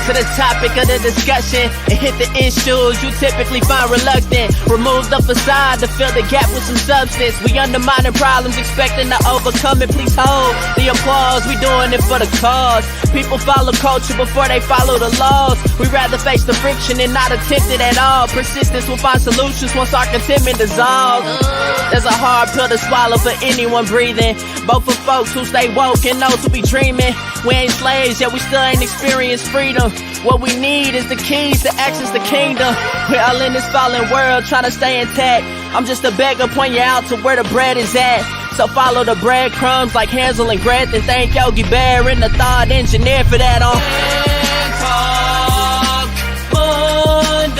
to the topic of the discussion and hit the issues you typically find reluctant. Remove the facade to fill the gap with some substance. We undermining problems, expecting to overcome it. Please hold the applause. We doing it for the cause. People follow culture before they follow the laws. We rather face the friction and not attempt it at all. Persistence will find solutions once our contentment dissolves. There's a hard pill to swallow for anyone breathing, both for folks who stay woke and those who be dreaming. We ain't slaves, yet we still ain't experienced freedom. What we need is the keys to access the kingdom. We're all in this fallen world trying to stay intact. I'm just a beggar, point you out to where the bread is at. So follow the breadcrumbs like Hansel and Gretel, and thank Yogi Bear and the thought engineer for that on Man Talk Monday.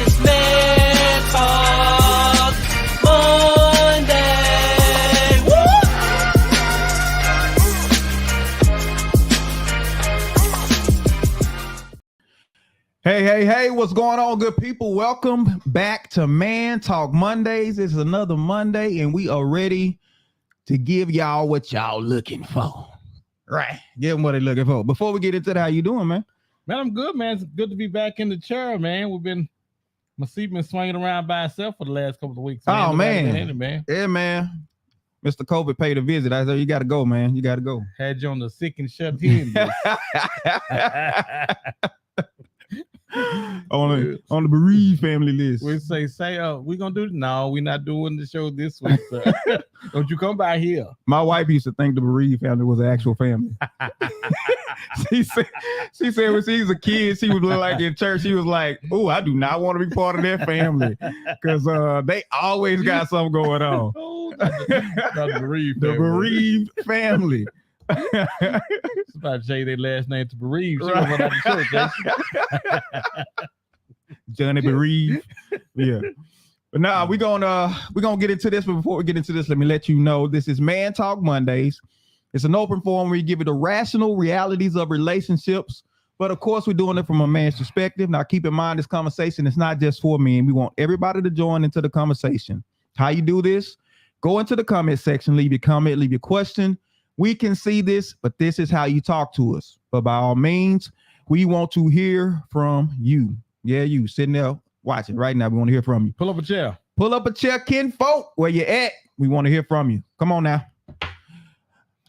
It's Man Talk Monday. Hey, what's going on, good people? Welcome back to Man Talk Mondays. It's another Monday, and we are ready to give y'all what y'all looking for. Right, give them what they're looking for. Before we get into that, how you doing, man? Man, I'm good, man. It's good to be back in the chair, man. My seat been swinging around by itself for the last couple of weeks. Man. Oh, man. Man. Yeah, man. Mr. COVID paid a visit. I said, you got to go, man. You got to go. Had you on the sick and shut in list. on the bereaved family list. We say, we gonna do. No, we're not doing the show this week, sir. Don't you come by here. My wife used to think the bereaved family was an actual family. she said when she was a kid, she was like in church. She was like, "Oh, I do not want to be part of that family because they always got something going on." Oh, the bereaved family. It's about to change their last name to Bereaved. She right. Went out to church, Johnny Bereaved. Yeah. But now we're gonna get into this. But before we get into this, let me let you know this is Man Talk Mondays. It's an open forum where we give you the rational realities of relationships. But of course, we're doing it from a man's perspective. Now, keep in mind, this conversation is not just for men. We want everybody to join into the conversation. How you do this? Go into the comment section, leave your comment, leave your question. We can see this, but this is how you talk to us. But by all means, we want to hear from you. Yeah, you sitting there watching right now. We want to hear from you. Pull up a chair. Pull up a chair, kinfolk. Where you at? We want to hear from you. Come on now.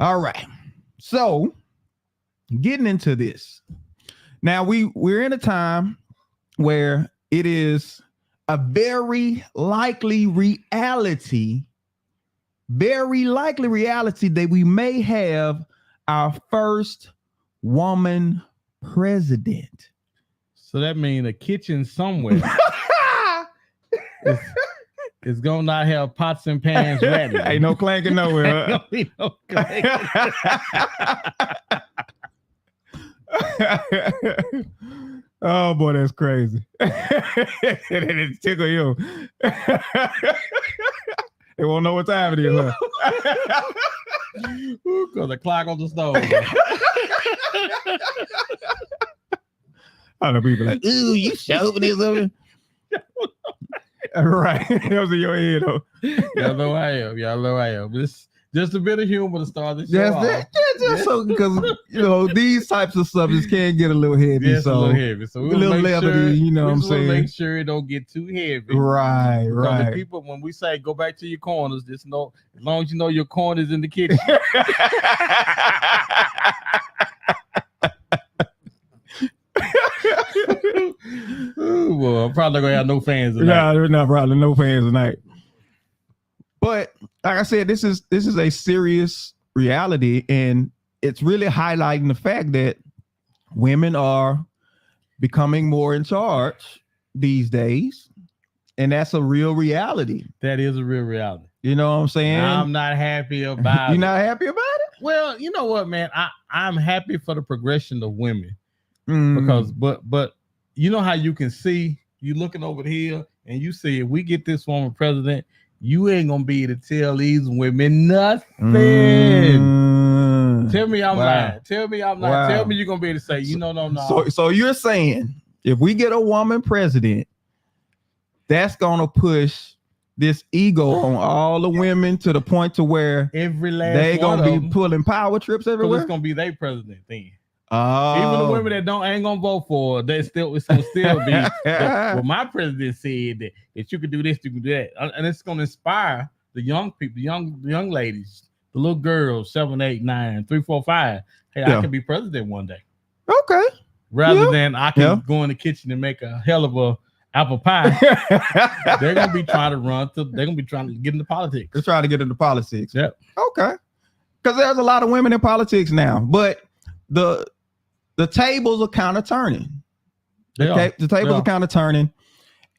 All right. So, getting into this. Now, we're in a time where it is a very likely reality that we may have our first woman president. So that means a kitchen somewhere is gonna not have pots and pans ready. Ain't no clanking nowhere. Ain't gonna be no clanking. Oh boy, that's crazy. It tickle you. They won't know what time it is, huh? Because the clock on the stove. I know people like, ooh, you shoving this over? Right. That was in your head, though. Y'all know I am. This just a bit of humor to start the show off. Just so, because, these types of subjects can get a little heavy. Just a little heavy. So we'll make levity, sure, you know what I'm saying? Make sure it don't get too heavy. Right. The people, when we say go back to your corners, just know, as long as you know your corner's in the kitchen. Well, I'm probably not gonna have no fans tonight. Yeah, there's not probably no fans tonight. But like I said, this is a serious reality, and it's really highlighting the fact that women are becoming more in charge these days, and that's a real reality. That is a real reality. You know what I'm saying? I'm not happy about it. You're not happy about it? Well, you know what, man? I'm happy for the progression of women. Because but you know how you can see, you looking over here and you see if we get this woman president, you ain't gonna be able to tell these women nothing. Tell me I'm lying. Tell me I'm lying. Tell me you're gonna be able to say, no. So you're saying if we get a woman president, that's gonna push this ego on all the women to the point to where every last they one gonna be them, pulling power trips everywhere. It's gonna be their president then. Even the women that ain't gonna vote for, it's gonna still be what my president said that you could do this, you can do that, and it's gonna inspire the young people, the young ladies, the little girls, 7, 8, 9, 3, 4, 5. Hey, I can be president one day. Okay. Rather than I can go in the kitchen and make a hell of a apple pie. They're gonna be trying to they're gonna be trying to get into politics. They're trying to get into politics. Yep. Okay. Because there's a lot of women in politics now, but the tables are kind of turning. The tables are kind of turning,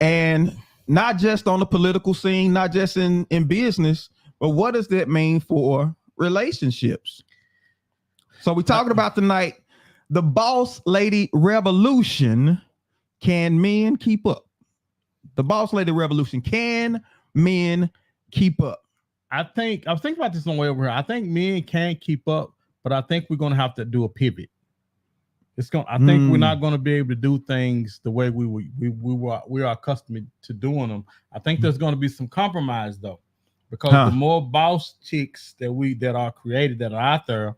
and not just on the political scene, not just in business, but what does that mean for relationships? So we're talking about tonight the boss lady revolution. Can men keep up? The boss lady revolution. Can men keep up? I was thinking about this on the way over here. I think men can keep up, but I think we're gonna have to do a pivot. I think we're not gonna be able to do things the way we are accustomed to doing them. I think there's gonna be some compromise though, because the more boss chicks that are created, that are out there,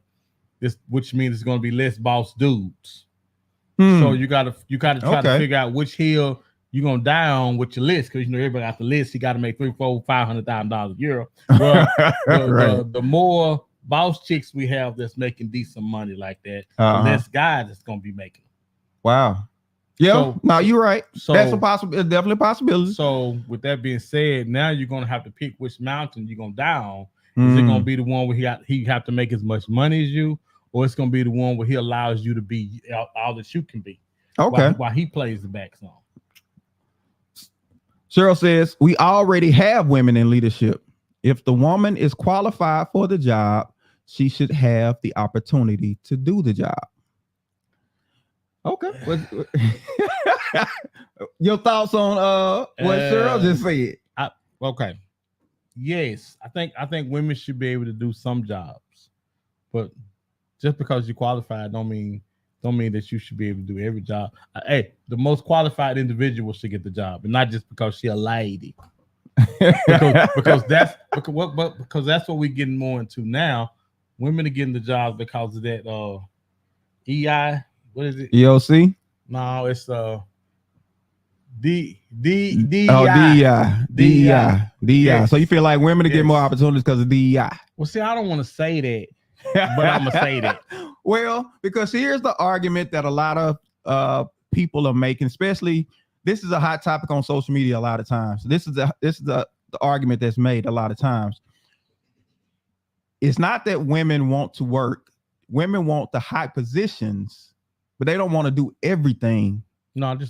which means it's gonna be less boss dudes. So you gotta try to figure out which hill you're gonna die on with your list, because everybody got the list. You got to make $300,000, $400,000, $500,000 a year. Well, the more boss chicks we have that's making decent money like that, the less guys that's gonna be making. Wow. Yeah. No, you're right. So that's definitely a possibility. So with that being said, now you're gonna have to pick which mountain you're gonna die on. Is it gonna be the one where he have to make as much money as you, or it's gonna be the one where he allows you to be all that you can be? Okay. While he plays the back song. Cheryl says, we already have women in leadership. If the woman is qualified for the job, she should have the opportunity to do the job. Okay. Your thoughts on what Cheryl just said? Okay. Yes, I think women should be able to do some jobs, but just because you qualified don't mean that you should be able to do every job. Hey, the most qualified individual should get the job, and not just because she's a lady. because that's what we're getting more into now. Women are getting the jobs because of that EI. What is it? EOC? No, it's DEI. DEI. So you feel like women to get more opportunities because of DEI? Well, see, I don't want to say that, but I'm gonna say that. Well, because here's the argument that a lot of people are making, especially this is a hot topic on social media a lot of times. This is the argument that's made a lot of times. It's not that women want to work. Women want the high positions, but they don't want to do everything. No, they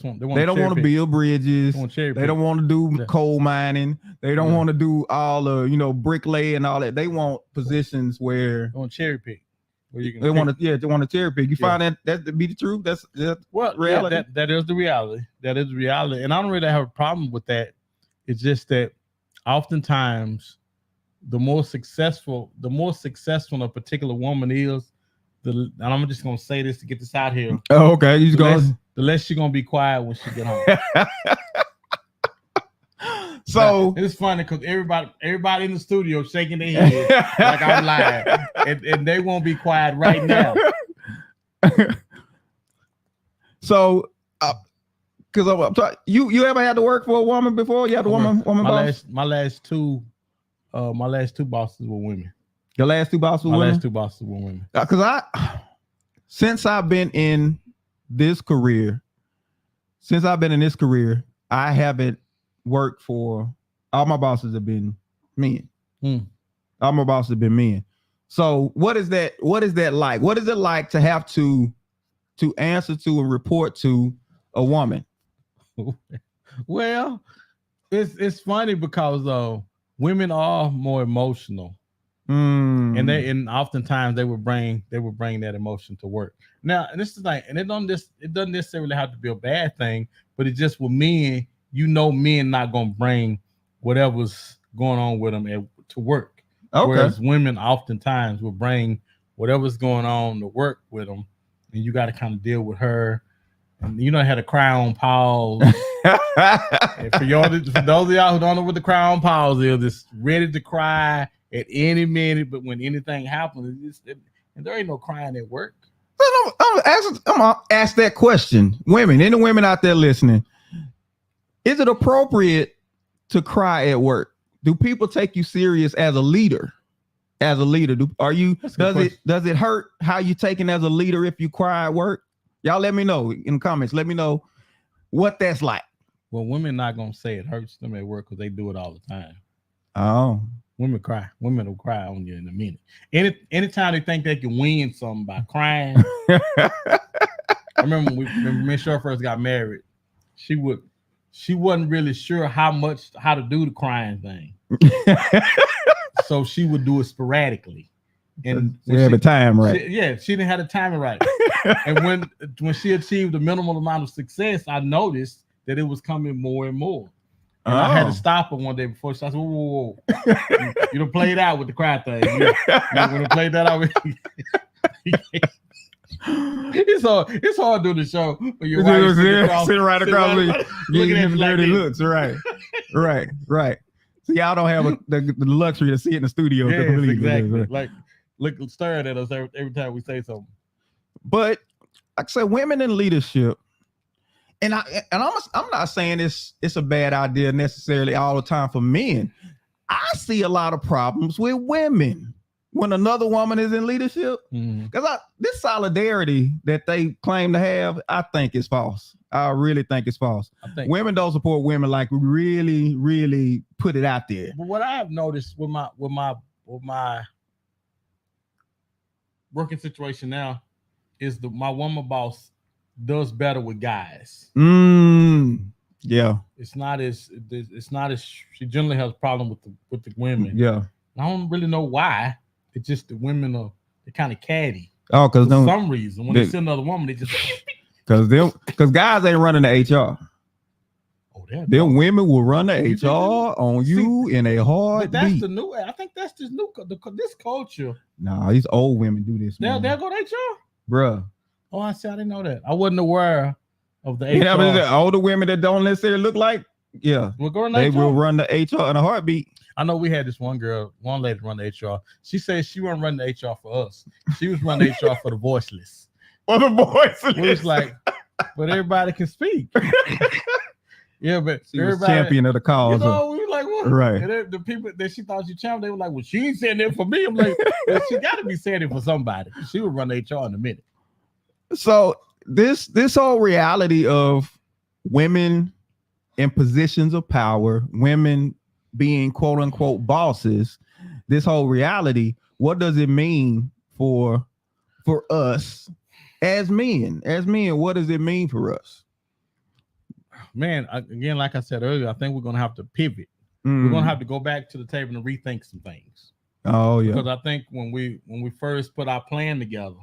don't want to build bridges. They don't want to do coal mining. They don't want to do all the bricklaying and all that. They want positions where they want cherry pick. They want to cherry pick. You find that to be the truth? That's reality. Yeah, that is the reality. That is the reality. And I don't really have a problem with that. It's just that oftentimes the more successful a particular woman is, and I'm just gonna say this to get this out here. Oh, okay. The less she's gonna be quiet when she get home. So it's funny because everybody in the studio shaking their head like I'm lying, and they won't be quiet right now. So, because I'm talking, you ever had to work for a woman before? You had a woman boss? My last two bosses were women. Your last two bosses were women? My last two bosses were women. Because since I've been in this career, I haven't worked for, all my bosses have been men. All my bosses have been men. So what is that like? What is it like to have to answer to and report to a woman? Well, it's funny because women are more emotional. And oftentimes they would bring that emotion to work. Now, and this is like, and it doesn't necessarily have to be a bad thing, but it's just with men, men not gonna bring whatever's going on with them to work. Okay. Whereas women oftentimes will bring whatever's going on to work with them, and you got to kind of deal with her. And I had a cry on pause. And for those of y'all who don't know what the cry on pause is, it's ready to cry at any minute, but when anything happens, and there ain't no crying at work. I'm gonna ask that question. Women, any women out there listening, is it appropriate to cry at work? Do people take you serious as a leader? As a leader, does it hurt how you taken as a leader if you cry at work? Y'all let me know in the comments. Let me know what that's like. Well, women not gonna say it hurts them at work because they do it all the time. Oh, women cry. Women will cry on you in a minute. Anytime they think they can win something by crying. I remember when me and Cheryl first got married, she wasn't really sure how to do the crying thing. So she would do it sporadically. And every time, right? She didn't have the timing right. And when she achieved the minimal amount of success, I noticed that it was coming more and more. And I had to stop her one day before she said, whoa. You done played out with the cry thing. You done played that out with it's hard doing the show when your wife sitting right across looking at dirty looks. Right. So y'all don't have the luxury to see it in the studio. Yes, exactly. Like staring at us every time we say something. But like I said, women in leadership, and I'm not saying it's a bad idea necessarily all the time for men. I see a lot of problems with women when another woman is in leadership, because this solidarity that they claim to have, I think is false. I really think it's false. Women don't support women like we really, really put it out there. But what I have noticed with my working situation now is my woman boss does better with guys. Yeah. It's not as she generally has a problem with the women. Yeah. I don't really know why. It's just the women they're kind of catty. Oh, because for some reason when they see another woman, they just because guys ain't running the HR. Oh, them women will run the HR on you in a heartbeat. But that's the new. I think that's just new. This culture. Nah, these old women do this. They'll go to HR, bruh. Oh, I see. I didn't know that. I wasn't aware of the HR. Yeah, but the older women that don't necessarily look like, they will run the HR in a heartbeat. I know we had this one lady run the HR. She said she wasn't running the HR for us. She was running the HR for the voiceless. For the voiceless. It was like, but everybody can speak. Yeah, but she was champion of the cause. We were like, what? Right. And the people that she thought she championed, they were like, well, she ain't saying that for me. I'm like, well, she got to be saying it for somebody. She would run HR in a minute. So this whole reality of women in positions of power, women being quote unquote bosses, this whole reality, what does it mean for us as men? What does it mean for us? Man, again, like I said earlier, I think we're gonna have to pivot. We're gonna have to go back to the table and rethink some things. Oh yeah. Because I think when we first put our plan together,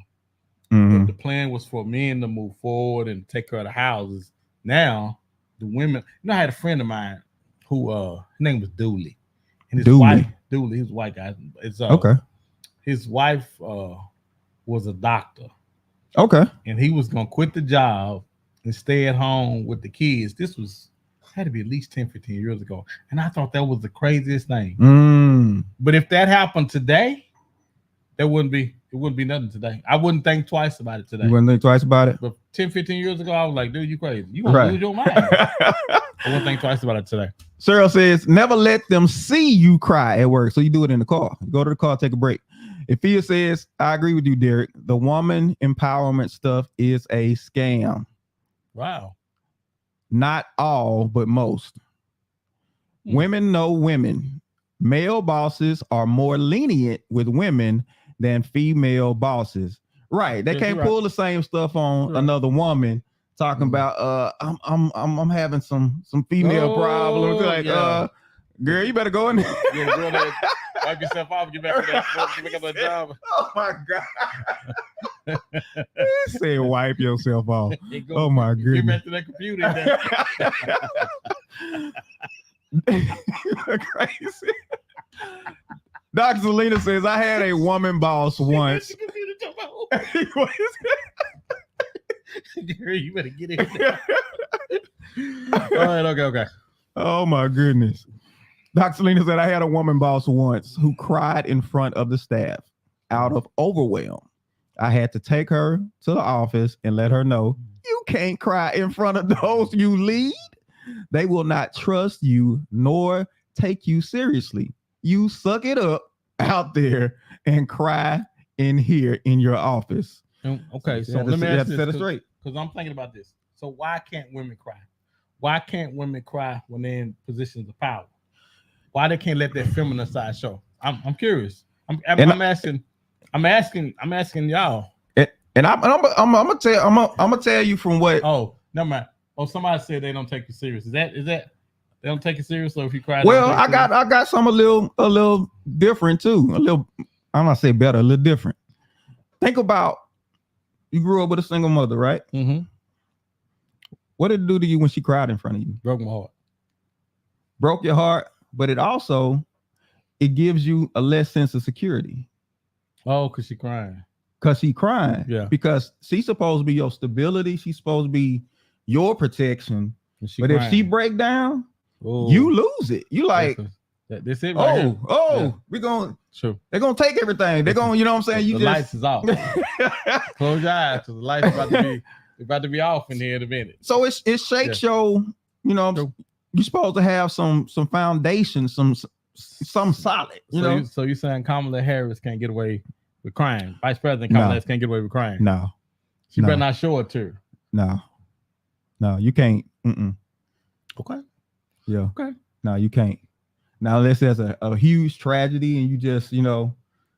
the plan was for men to move forward and take care of the houses. Now the women, I had a friend of mine who his name was Dooley, and his wife, Dooley, he's a white guy. Okay. His wife was a doctor. Okay. And he was gonna quit the job and stay at home with the kids. This had to be at least 10, 15 years ago. And I thought that was the craziest thing. But if that happened today, it wouldn't be nothing today. I wouldn't think twice about it today. You wouldn't think twice about it? But 10, 15 years ago, I was like, dude, you crazy. You gonna lose your mind. I wouldn't think twice about it today. Cheryl says, never let them see you cry at work. So you do it in the car. Go to the car, take a break. Ifia says, I agree with you, Derek. The woman empowerment stuff is a scam. Wow. Not all, but most. Women know women. Male bosses are more lenient with women than female bosses. Right. They can't pull the same stuff on another woman talking about I'm having some female problems. Like, girl, you better go in there. Yeah, wipe yourself off, get back to that job. Oh my God. He said wipe yourself off. Oh my goodness. Get back to that computer. Crazy. Dr. Selena says, I had a woman boss once. Gary, you better get in there. All right, okay. Oh my goodness. Dr. Selena said, I had a woman boss once who cried in front of the staff out of overwhelm. I had to take her to the office and let her know you can't cry in front of those you lead. They will not trust you nor take you seriously. You suck it up out there and cry in here in your office. Okay, so let me ask this straight, because I'm thinking about this. So why can't women cry? Why can't women cry when they're in positions of power? Why they can't let their feminine side show? I'm curious. I'm asking y'all. And I'm gonna tell you from what. Oh, never mind. Oh, somebody said they don't take you serious. Is that they don't take you serious? So if you cry, well, I got some a little different too. A little, I'm not say better, a little different. Think about, you grew up with a single mother, right? Mm-hmm. What did it do to you when she cried in front of you? Broke my heart. Broke your heart, but it gives you a less sense of security. Oh, because she's crying. Because she's crying. Yeah. Because she's supposed to be your stability. She's supposed to be your protection. But if she break down, you lose it. You like, this it right here. Yeah. We're going, True. They're going to take everything. They're going, you know what I'm saying? The lights is off. Close your eyes, because the lights about to be off in here in a minute. So it shakes your, you know, True. You're supposed to have some foundation, some solid, So you're saying Kamala Harris can't get away with crying? Vice President Kamala Harris can't get away with crying? No. She better not show it to her. No, you can't. Okay. Yeah. Okay. No, you can't. Now, unless there's a huge tragedy and you just,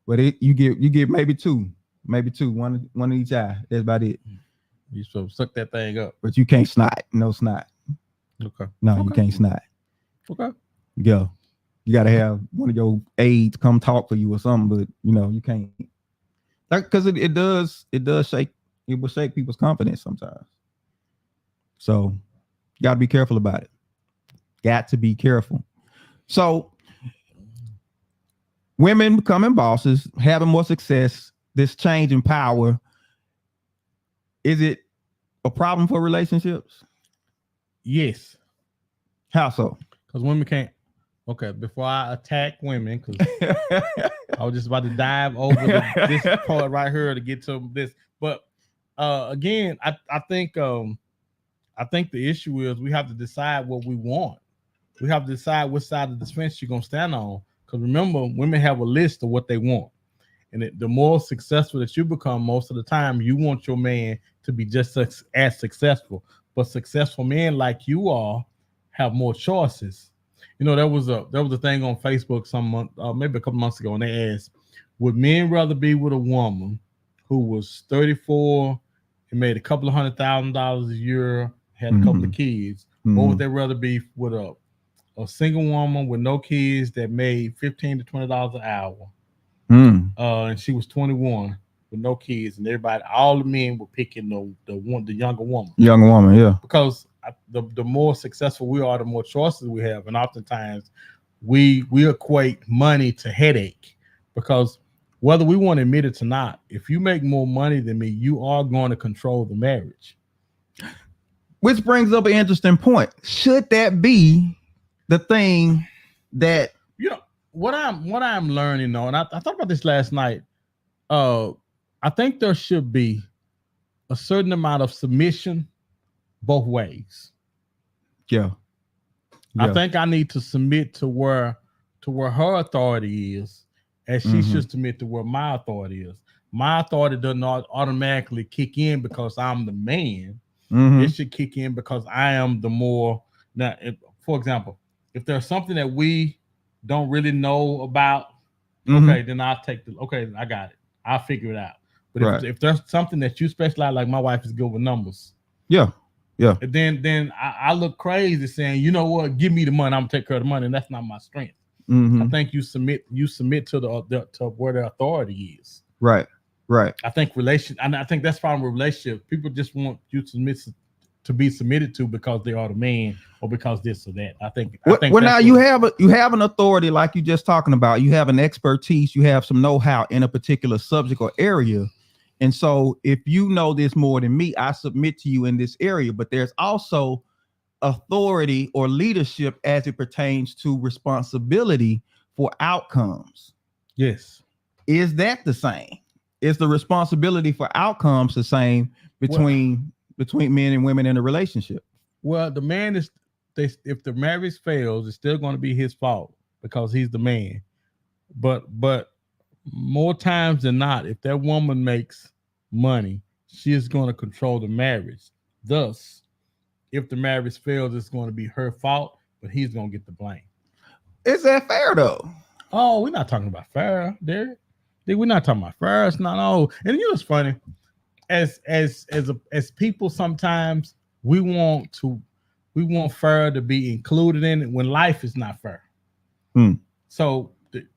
but you get maybe two, one in each eye. That's about it. You supposed to suck that thing up. But you can't snot. No snot. Okay. No, you can't snot. Okay. Yeah. You got to have one of your aides come talk for you or something, but you can't. Because it will shake people's confidence sometimes. So you got to be careful about it. Got to be careful. So women becoming bosses, having more success, this change in power, is it a problem for relationships? Yes. How so? Because women can't. Okay, before I attack women, because I was just about to dive over this part right here to get to this. But again, I think the issue is we have to decide what we want. We have to decide which side of the fence you're gonna stand on. Because remember, women have a list of what they want, and the more successful that you become, most of the time, you want your man to be just as successful. But successful men like you are have more choices. There was a thing on Facebook maybe a couple months ago, and they asked, would men rather be with a woman who was 34 and made a couple of $100,000 a year, had a couple of kids, or would they rather be with a single woman with no kids that made $15 to $20 an hour, and she was 21 with no kids, and all the men were picking the younger woman. Younger woman, yeah. Because the more successful we are, the more choices we have, and oftentimes we equate money to headache. Because whether we want to admit it or not, if you make more money than me, you are going to control the marriage. Which brings up an interesting point. Should that be the thing that what I'm learning though, and I thought about this last night. I think there should be a certain amount of submission both ways. Yeah. I think I need to submit to where her authority is, as she should submit to where my authority is. My authority does not automatically kick in because I'm the man. It should kick in because I am the more. Now, for example, if there's something that we don't really know about, okay, then I'll take I got it. I'll figure it out. But if there's something that you specialize, like my wife is good with numbers. Yeah. Then I look crazy saying, you know what, give me the money, I'm gonna take care of the money, and that's not my strength. I think you submit to to where the authority is. Right. I think I think that's problem with relationships. People just want you to be submitted to because they are the man or because this or that. I think now you have an authority, like you just talking about. You have an expertise, you have some know-how in a particular subject or area. And so if you know this more than me, I submit to you in this area. But there's also authority or leadership as it pertains to responsibility for outcomes. Yes. Is that the same? is the responsibility for outcomes the same between men and women in a relationship? Well, the man is, if the marriage fails, it's still going to be his fault because he's the man. But more times than not, if that woman makes money, she is going to control the marriage. Thus, if the marriage fails, it's going to be her fault, but he's going to get the blame. Is that fair though? Oh, we're not talking about fair, Derek. We're not talking about fair. It's not. Oh, and you know what's funny? As people, sometimes we want fair to be included in it when life is not fair. So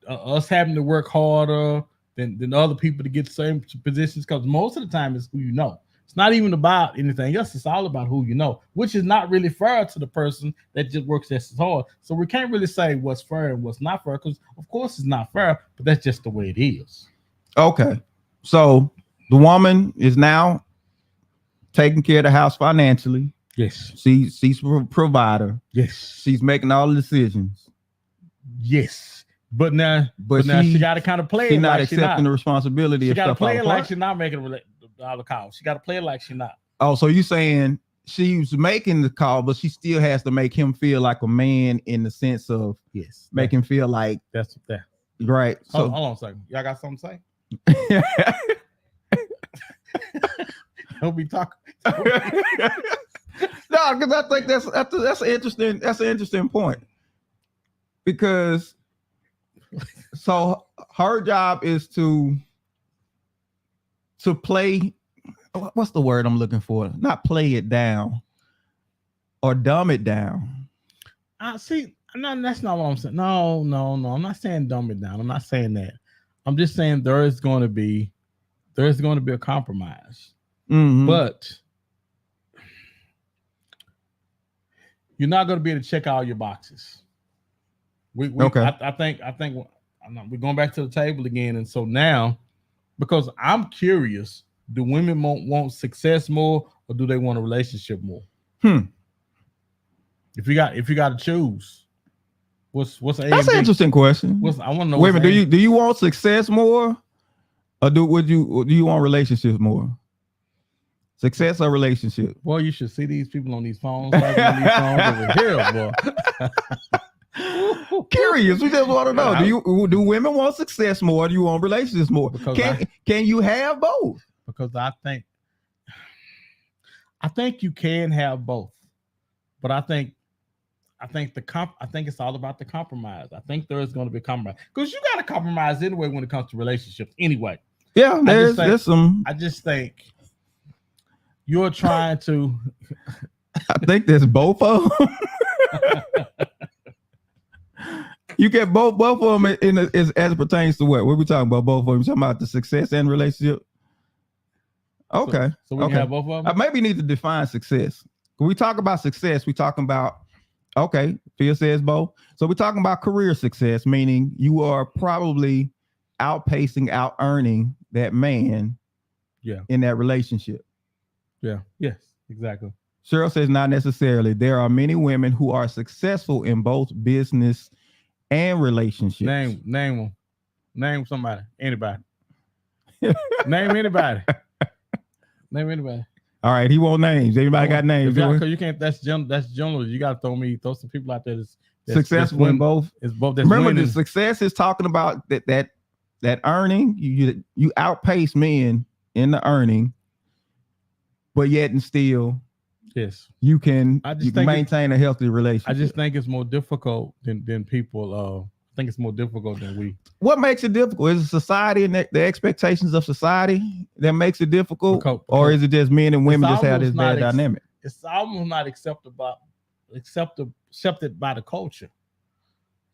us having to work harder than other people to get the same positions, because most of the time it's who you know. It's not even about anything else. It's all about who you know, which is not really fair to the person that just works just as hard. So we can't really say what's fair and what's not fair, because of course it's not fair, but that's just the way it is. Okay. So the woman is now taking care of the house financially. Yes. She's a provider. Yes. She's making all the decisions. Yes. But now she got to kind of play it. She's not accepting the responsibility. She got to play it like she's not making all the calls. She got to play it like she's not. Oh, so you saying she's making the call, but she still has to make him feel like a man in the sense of make him feel like that's that. Right. So hold on a second. Y'all got something to say? Don't be talking. No, because I think that's an interesting point. Because so her job is to play, what's the word I'm looking for? Not play it down or dumb it down. See, no, that's not what I'm saying. No, I'm not saying dumb it down. I'm not saying that. I'm just saying there is going to be a compromise. Mm-hmm. But you're not going to be able to check all your boxes. Okay. I think we're going back to the table again. And so now, because I'm curious, do women want success more, or do they want a relationship more? If you got to choose, what's A? That's an interesting question. I want to know. Wait a minute, do you want success more, or do you want relationships more? Success or relationship? Boy, you should see these people on these phones. Like on these phones over here, boy. Curious, we just want to know: do women want success more, or do you want relationships more? Can you have both? Because I think you can have both, but I think it's all about the compromise. I think there is going to be a compromise, because you got to compromise anyway when it comes to relationships. Anyway, yeah, there's some. I just think you're trying to. I think there's both of them. You get both of them as it pertains to what? What are we talking about? Both of them? You talking about the success and relationship? Okay. So we can have both of them? I maybe need to define success. When we talk about success, we talking about, okay, Phil says both. So we're talking about career success, meaning you are probably out earning that man in that relationship. Yeah. Yes, exactly. Cheryl says not necessarily. There are many women who are successful in both business and relationships. Name them. Name somebody. Anybody. Name anybody. Name anybody. All right, he won't names. Anybody got names? Because you can't. That's general. You got to throw some people out there that's successful in both. It's both. Remember, winning. The success is talking about that earning. You outpace men in the earning, but yet and still, you can maintain a healthy relationship. I just think it's more difficult than people. I think it's more difficult than we. What makes it difficult? Is it society and the expectations of society that makes it difficult, or is it just men and women just have this bad dynamic? It's almost not accepted by the culture. The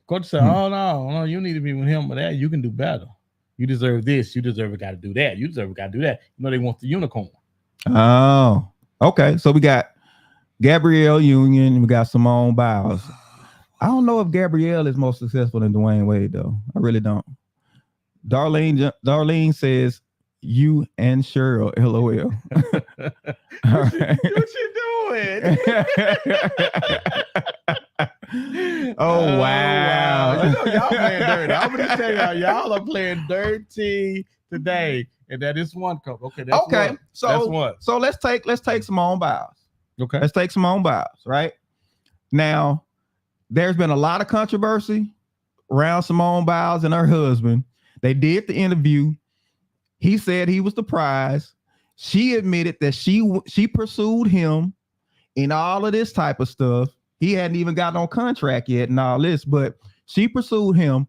culture said, "Oh no, you need to be with him or that. You can do better. You deserve this. You deserve it. Got to do that. You deserve it. Got to do that." You know, they want the unicorn. Oh, okay. So we got Gabrielle Union and we got Simone Biles. I don't know if Gabrielle is more successful than Dwayne Wade, though. I really don't. Darlene says, you and Cheryl, LOL. What you doing? Oh, wow. You know, y'all playing dirty. I'm gonna tell y'all are playing dirty today, and that is one cup. Okay, that's Okay, one. so That's one. so let's take Simone Biles. Okay. Let's take Simone Biles, right? Now, there's been a lot of controversy around Simone Biles and her husband. They did the interview. He said he was the prize. She admitted that she pursued him in all of this type of stuff. He hadn't even gotten on contract yet and all this, but she pursued him.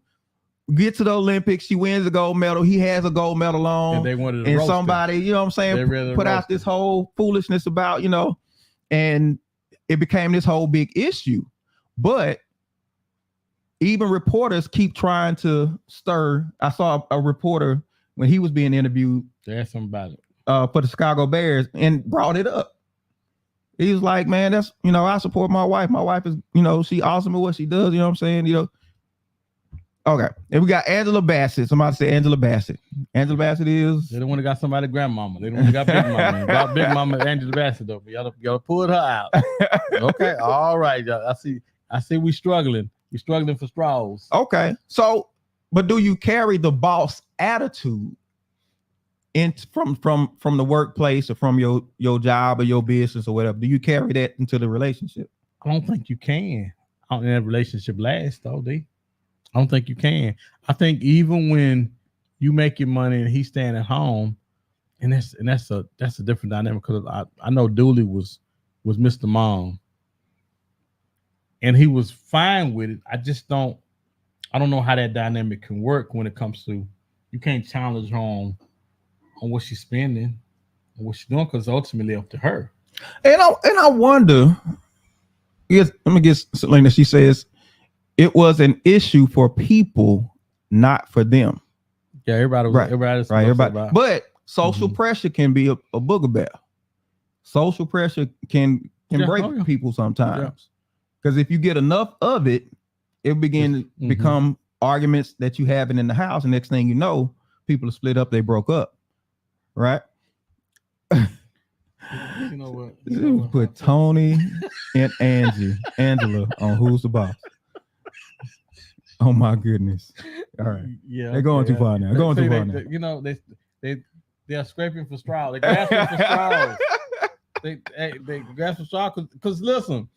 Get to the Olympics. She wins a gold medal. He has a gold medal on. And they wanted to and roast somebody, him. you know what I'm saying, put out this whole foolishness about, and it became this whole big issue. But even reporters keep trying to stir. I saw a reporter when he was being interviewed. They asked him about it. For the Chicago Bears and brought it up. He was like, man, that's, I support my wife. My wife is, she awesome at what she does. You know what I'm saying? Okay. And we got Angela Bassett. Somebody say Angela Bassett. Angela Bassett is. They don't want to got somebody grandmama. They don't want to got big mama. Got big mama Angela Bassett though. Y'all pull her out. Okay. All right. Y'all. I see we struggling. We struggling for straws. Okay. So, but do you carry the boss attitude from the workplace or from your job or your business or whatever? Do you carry that into the relationship? I don't think you can. I don't think that relationship lasts though, D. I don't think you can. I think even when you make your money and he's staying at home, and that's a different dynamic, because I know Dooley was Mr. Mom, and he was fine with it. I don't know how that dynamic can work when it comes to, you can't challenge her on what she's spending and what she's doing, because ultimately up to her. And I wonder, yes, let me get Selena. She says it was an issue for people, not for them. Yeah, everybody. But social pressure can be a booger bear. Social pressure can break people sometimes. Because if you get enough of it, it begin to become arguments that you having in the house. And next thing you know, people are split up, they broke up. Right? You know what? Put Tony and Angela on Who's the Boss. Oh my goodness. All right. Yeah. They're going too far now. They are scraping for straws. They're grasping for straws. They grasp for straws because listen,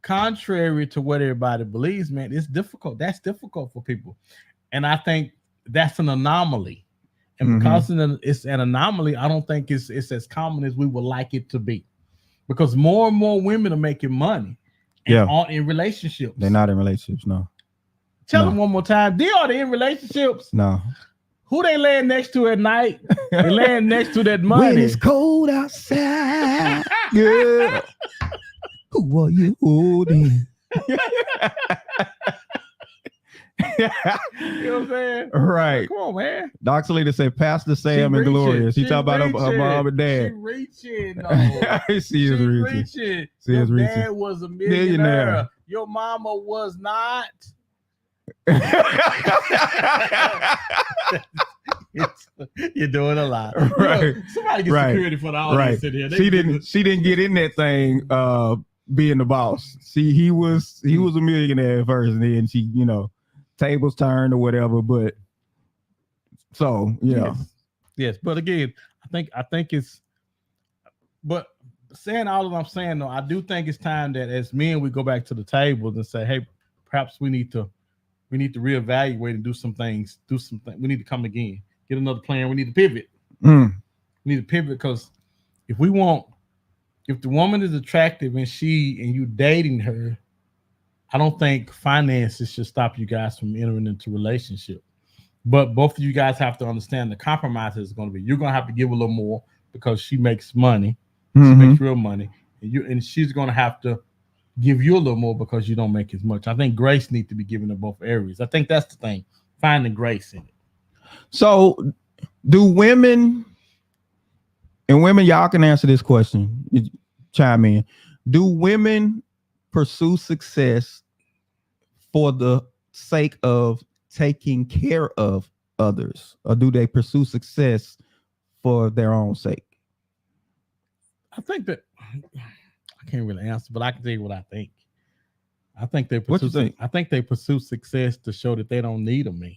contrary to what everybody believes, man, it's difficult. That's difficult for people. And I think that's an anomaly. And because it's an anomaly, I don't think it's as common as we would like it to be. Because more and more women are making money and aren't in relationships. They're not in relationships, no. Tell them one more time. Are they in relationships? No. Who they laying next to at night? They laying next to that money. When it's cold outside, girl, who are you holding? You know what I'm saying? Right. Come on, man. Doc Selena said, Pastor Sam and Glorious. She talking about her mom and dad. She reaching. No. She is reaching. Your dad was a millionaire. Your mama was not. You're doing a lot. Right. Somebody get security for the audience in here. She didn't get in that thing being the boss. He was a millionaire at first, and then she, tables turned or whatever. But so yes. But again, I think it's. But saying all that I'm saying though, I do think it's time that as men we go back to the tables and say, hey, perhaps we need to reevaluate and do some things. We need to come again, get another plan. We need to pivot. We need to pivot because if the woman is attractive and you dating her, I don't think finances should stop you guys from entering into a relationship. But both of you guys have to understand the compromise is going to be, you're going to have to give a little more because she makes money. She makes real money. And she's going to have to give you a little more because you don't make as much. I think grace needs to be given in both areas. I think that's the thing, finding grace in it. So do women, y'all can answer this question, chime in. Do women pursue success for the sake of taking care of others, or do they pursue success for their own sake? I think that I can't really answer, but I can tell you what I think. I think they What you pursue. think? I think they pursue success to show that they don't need a man.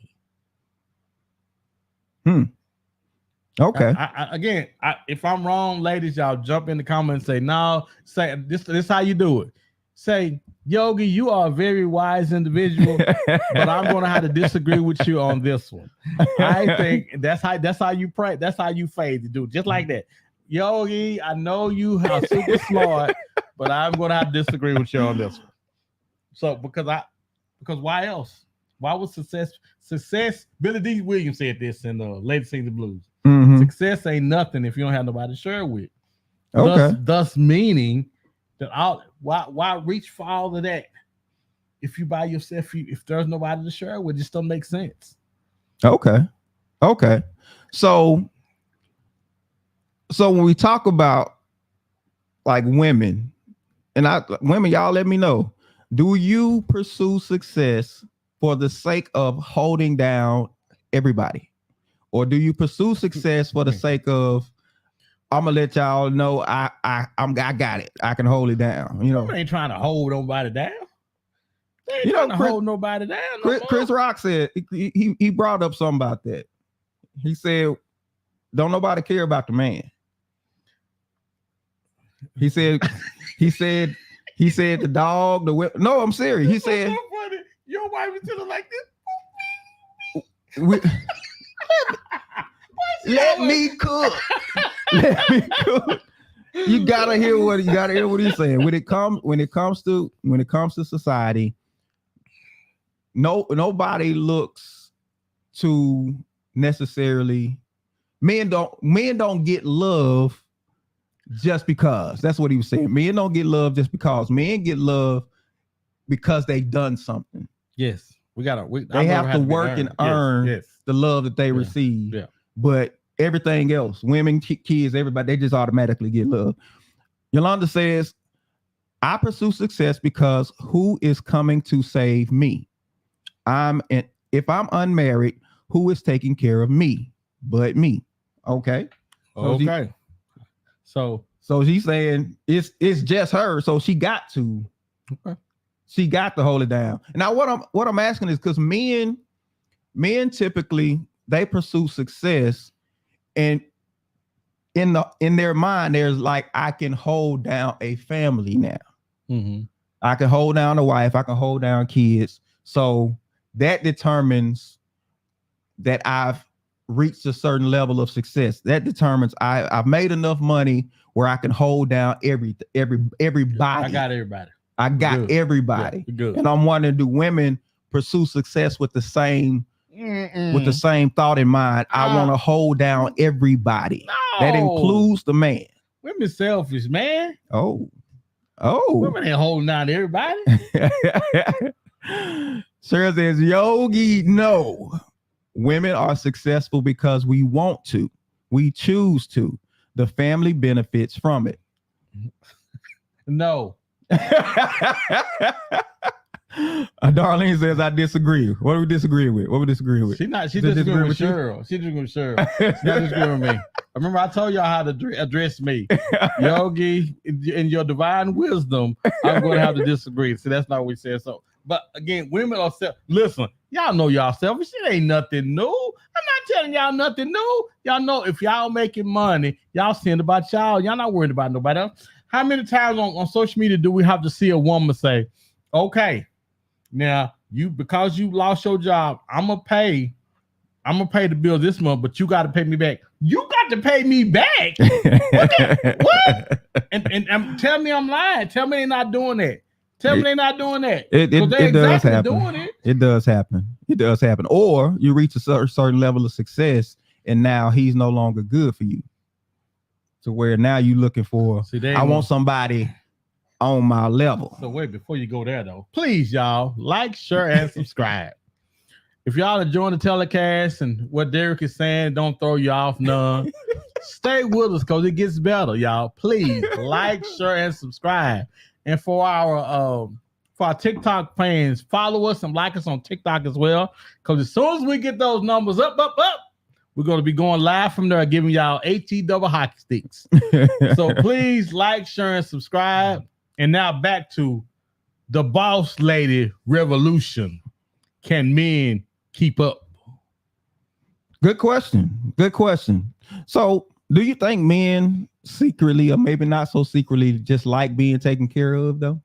Okay. Again, if I'm wrong, ladies, y'all jump in the comments and say no. Say this how you do it. Say, Yogi, you are a very wise individual, but I'm going to have to disagree with you on this one. I think that's how you pray. That's how you fade to do it, just like that. Yogi, I know you are super smart, but I'm going to have to disagree with you on this one. So because why else? Why was success? Billy D. Williams said this in Lady Sings the Blues. Mhm. Success ain't nothing if you don't have nobody to share with. Okay. Thus meaning that why reach for all of that if you by yourself? If there's nobody to share with, it just don't make sense. Okay. So when we talk about like women, women, y'all let me know. Do you pursue success for the sake of holding down everybody? Or do you pursue success for the sake of, I'm gonna let y'all know I got it. I can hold it down. You know, They ain't trying to hold nobody down. They ain't You know, trying to hold nobody down. No Chris more. Rock said he brought up something about that. He said, "Don't nobody care about the man." He said the dog, the whip. No, I'm serious. He said, so funny. Your wife is telling like this. "Let me cook. Let me cook." You gotta hear what he's saying. When it comes to society, nobody looks to necessarily men don't get love just because. That's what he was saying. Men don't get love just because. Men get love because they done something. Yes, they have to work and earn the love that they receive. Yeah. But everything else, women, kids, everybody, they just automatically get love. Yolanda says, I pursue success because who is coming to save me? If I'm unmarried, who is taking care of me but me? Okay. Okay. So she's saying it's just her. So she got to hold it down. Now what I'm asking is because men typically they pursue success, and in their mind, there's like, I can hold down a family now. Mm-hmm. I can hold down a wife. I can hold down kids. So that determines that I've reached a certain level of success. That determines I've made enough money where I can hold down everybody. I got everybody. Good. Everybody. Yeah, good. And I'm wondering, do women pursue success with the same thought in mind? I want to hold down everybody. No. That includes the man. Women selfish, man. Oh. Women ain't holding down everybody. Sarah says, Yogi, no. Women are successful because we want to. We choose to. The family benefits from it. No. Darlene says, I disagree. What do we disagree with? She disagreeing with Cheryl. She disagreeing with Cheryl. She's not disagreeing with me. Remember, I told y'all how to address me. Yogi, in your divine wisdom, I'm going to have to disagree. See, that's not what we said. So, but again, women are listen, y'all know y'all selfish. It ain't nothing new. I'm not telling y'all nothing new. Y'all know if y'all making money, y'all seeing about y'all. Y'all not worried about nobody else. How many times on social media do we have to see a woman say, okay, now because you lost your job, I'm gonna pay the bill this month, but you got to pay me back. You got to pay me back. What? And tell me I'm lying. Tell me they're not doing that. Tell me they're not doing that. It does happen. Doing it. It does happen. Or you reach a certain level of success, and now he's no longer good for you. To where now you're looking for, I want somebody on my level. So wait, before you go there though, please y'all like, share, and subscribe. If y'all enjoying the telecast and what Derek is saying, don't throw you off none. Stay with us because it gets better, y'all. Please like, share, and subscribe. And for our TikTok fans, follow us and like us on TikTok as well. Because as soon as we get those numbers up, we're going to be going live from there, giving y'all HE double hockey sticks. So please like, share, and subscribe. And now back to the boss lady revolution. Can men keep up? Good question. Good question. So, do you think men secretly, or maybe not so secretly, just like being taken care of, though?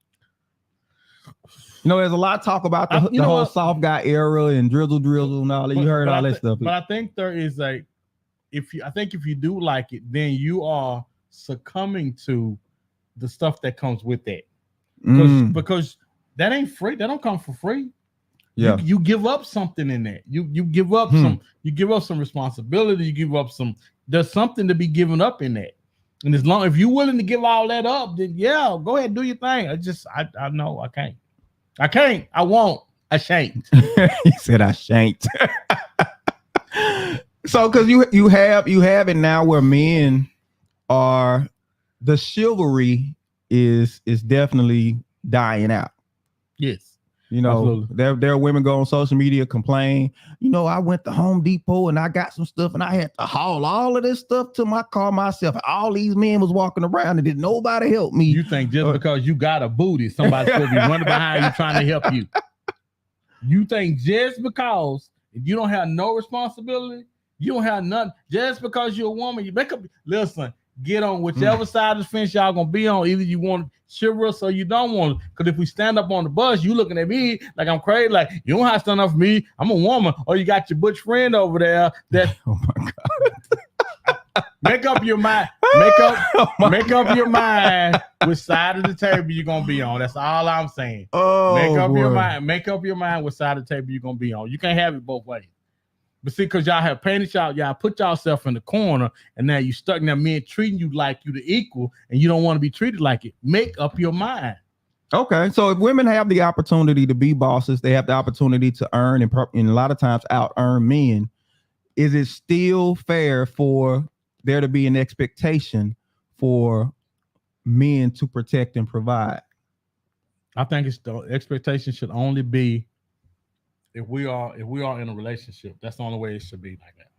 You know, there's a lot of talk about the whole soft guy era and drizzle and all that. You heard all that stuff. But I think there is if you do like it, then you are succumbing to the stuff that comes with that. Because that ain't free. That don't come for free. Yeah. You give up something in that. You give up some responsibility. You give up there's something to be given up in that. And if you're willing to give all that up, then yeah, go ahead, do your thing. I know I can't. I can't. I won't. I shan't. He said I shan't. So because you have it now where men are, the chivalry is definitely dying out. Yes. You know, there are women go on social media complain, you know, I went to Home Depot and I got some stuff and I had to haul all of this stuff to my car myself. All these men was walking around and did nobody help me. You think just because you got a booty, somebody's supposed to be running behind you trying to help you. You think just because you don't have no responsibility, you don't have nothing, just because you're a woman, you make up, listen, get on whichever side of the fence y'all gonna be on. Either you want chivalrous or you don't want it. Because if we stand up on the bus, you looking at me like I'm crazy, like you don't have to stand up for me. I'm a woman. Or you got your butch friend over there that oh my God. Make up your mind. Make up your mind which side of the table you're gonna be on. That's all I'm saying. Oh, make up boy. your mind. Make up your mind which side of the table you're gonna be on. You can't have it both ways. But see, because y'all have painted y'all put yourself in the corner, and now you stuck. Now men treating you like you the equal, and you don't want to be treated like it. Make up your mind. Okay, so if women have the opportunity to be bosses, they have the opportunity to earn and a lot of times out earn men. Is it still fair for there to be an expectation for men to protect and provide? I think the expectation should only be if we are in a relationship. That's the only way it should be like that.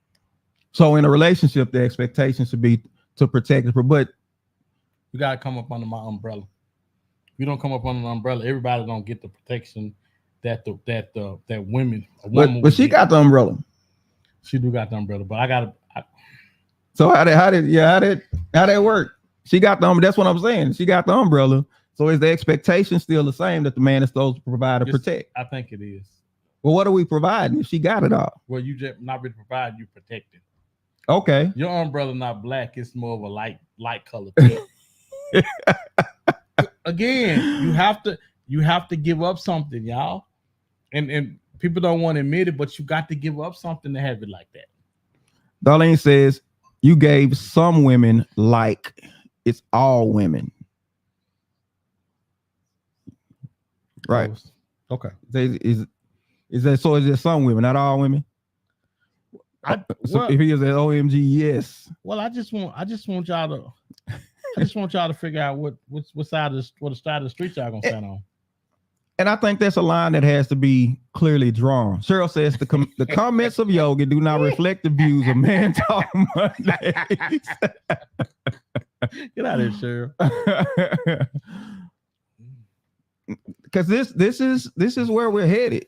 So in a relationship, the expectation should be to protect, but you gotta come up under my umbrella. If you don't come up under the umbrella, everybody don't get the protection that women. But she got the umbrella. She do got the umbrella, but I gotta. So how did work? She got the umbrella. That's what I'm saying. She got the umbrella. So is the expectation still the same that the man is supposed to provide and protect? I think it is. Well, what are we providing if she got it all? Well, you just not be providing, you protecting. Okay. Your umbrella not black, it's more of a light color. Again, you have to give up something, y'all. And people don't want to admit it, but you got to give up something to have it like that. Darlene says you gave some women like it's all women. Right. Okay. Is that so? Is it some women, not all women? So if he is an OMG, yes. Well, I just want y'all to figure out what side of the street y'all gonna stand on. And I think that's a line that has to be clearly drawn. Cheryl says the comments of Yogi do not reflect the views of Man Talk Mondays. Get out of here, Cheryl. Because this is where we're headed.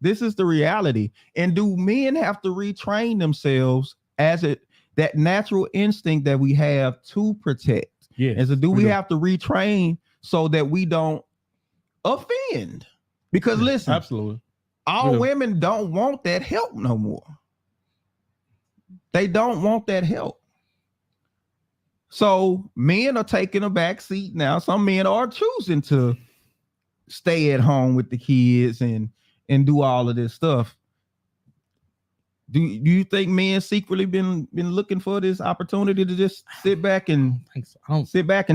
This is the reality. And do men have to retrain themselves that natural instinct that we have to protect? Yes. And so do we have to retrain so that we don't offend? Because listen, absolutely, all women don't want that help no more. They don't want that help. So men are taking a back seat now. Some men are choosing to stay at home with the kids and do all of this stuff. Do you think men secretly been looking for this opportunity to just sit back and